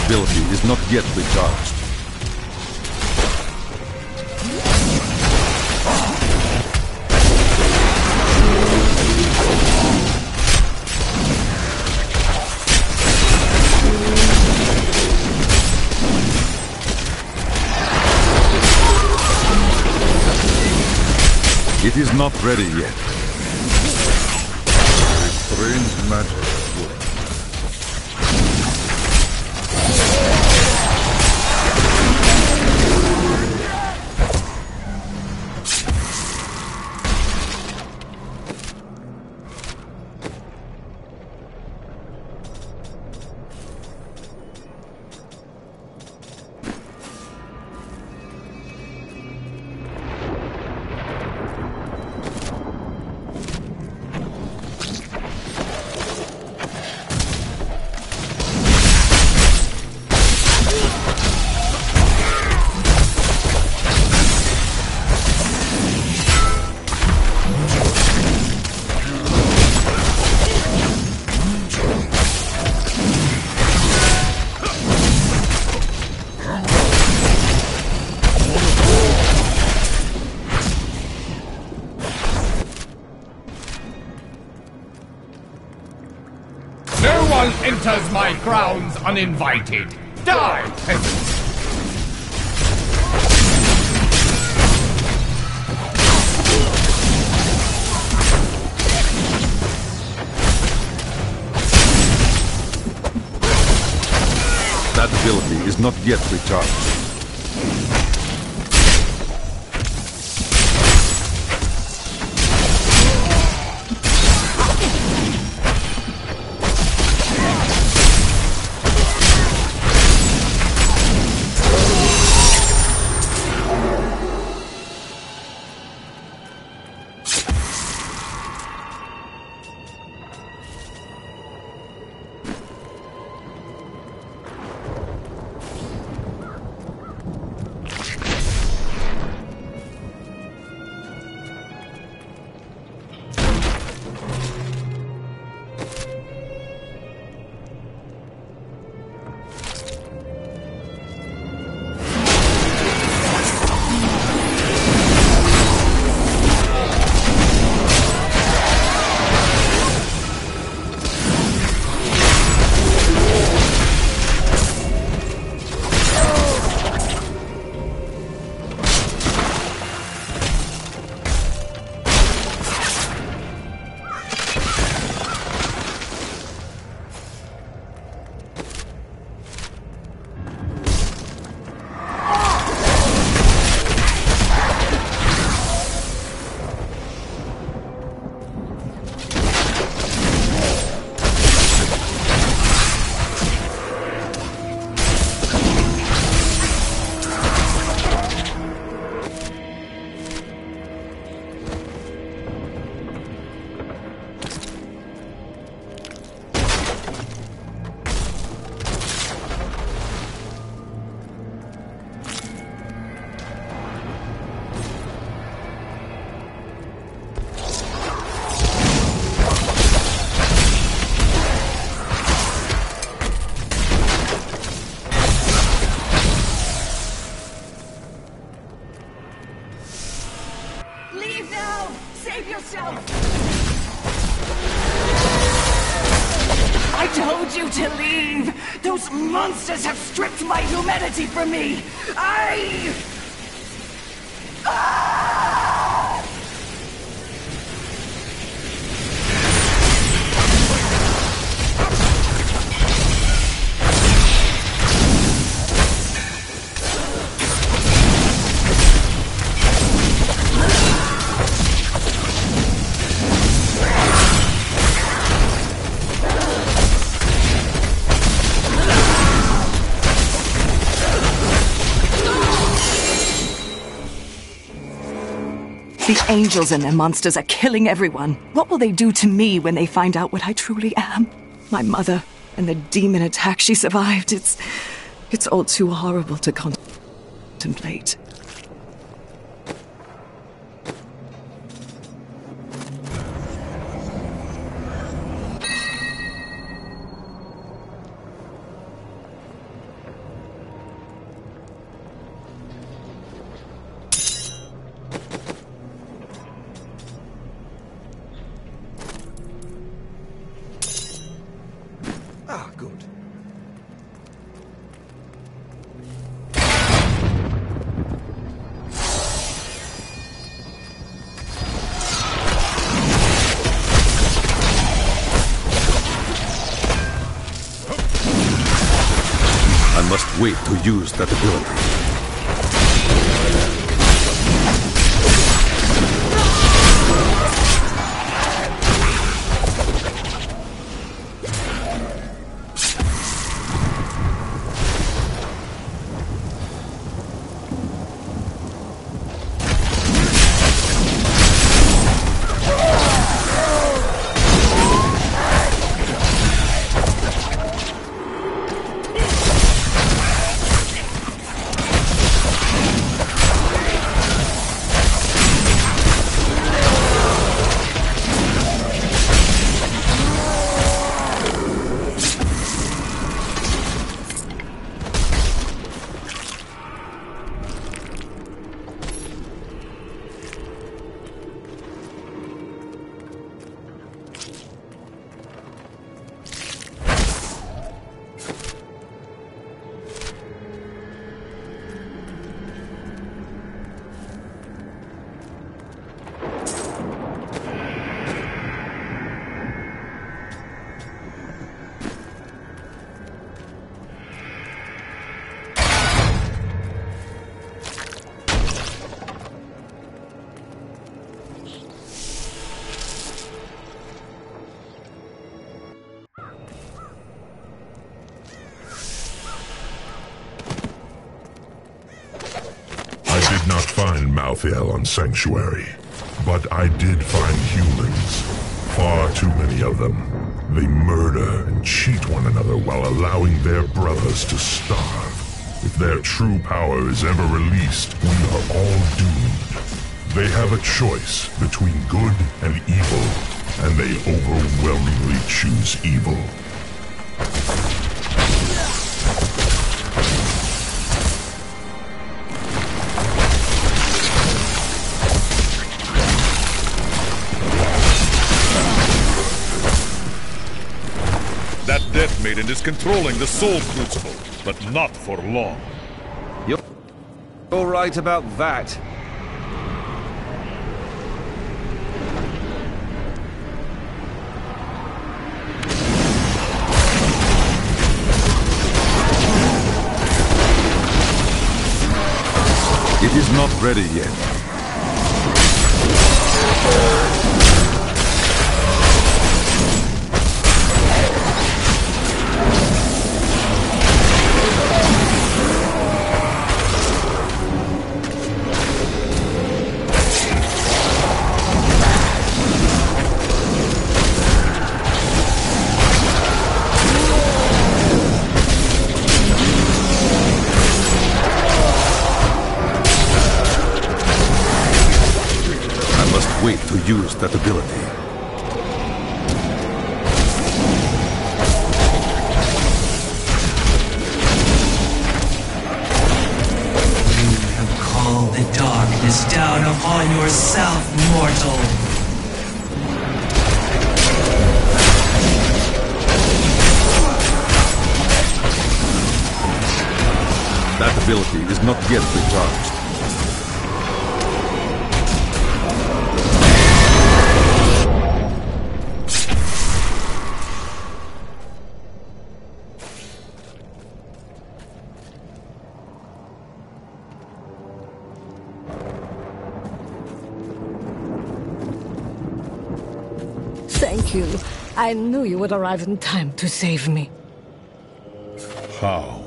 ability is not yet recharged. It is not ready yet. There is strange magic at work. Enters my grounds uninvited. Die, peasants! That ability is not yet recharged. I told you to leave! Those monsters have stripped my humanity from me! The angels and their monsters are killing everyone. What will they do to me when they find out what I truly am? My mother and the demon attack she survived. It's all too horrible to contemplate. Ah, good. I must wait to use that ability. Not find Malthael on Sanctuary, but I did find humans. Far too many of them. They murder and cheat one another while allowing their brothers to starve. If their true power is ever released, we are all doomed. They have a choice between good and evil, and they overwhelmingly choose evil. That Death Maiden is controlling the Soul Crucible, but not for long. You're right about that. It is not ready yet. Wait to use that ability. You have called the darkness down upon yourself, mortal. That ability is not yet recharged. Thank you. I knew you would arrive in time to save me. How?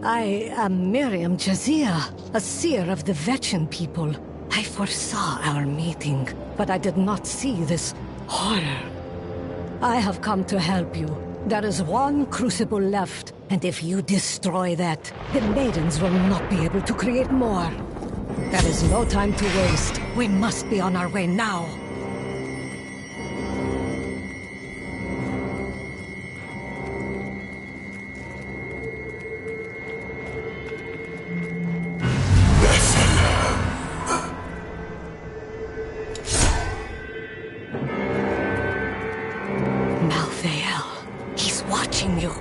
I am Miriam Jazia, a seer of the Vetchin people. I foresaw our meeting, but I did not see this horror. I have come to help you. There is one crucible left, and if you destroy that, the maidens will not be able to create more. There is no time to waste. We must be on our way now. Malthael. He's watching. watching you.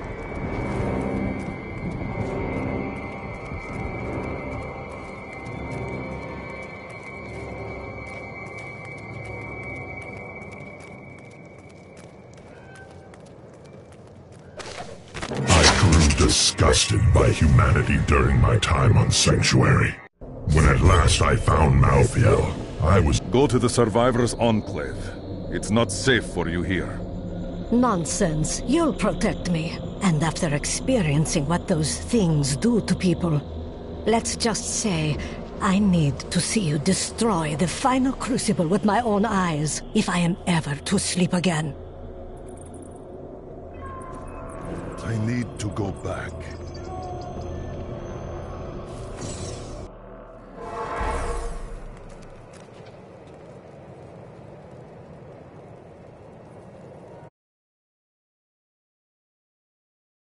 Disgusted by humanity during my time on Sanctuary. When at last I found Malthael, I was... Go to the Survivors' Enclave. It's not safe for you here. Nonsense. You'll protect me. And after experiencing what those things do to people, let's just say I need to see you destroy the final crucible with my own eyes if I am ever to sleep again. I need to go back.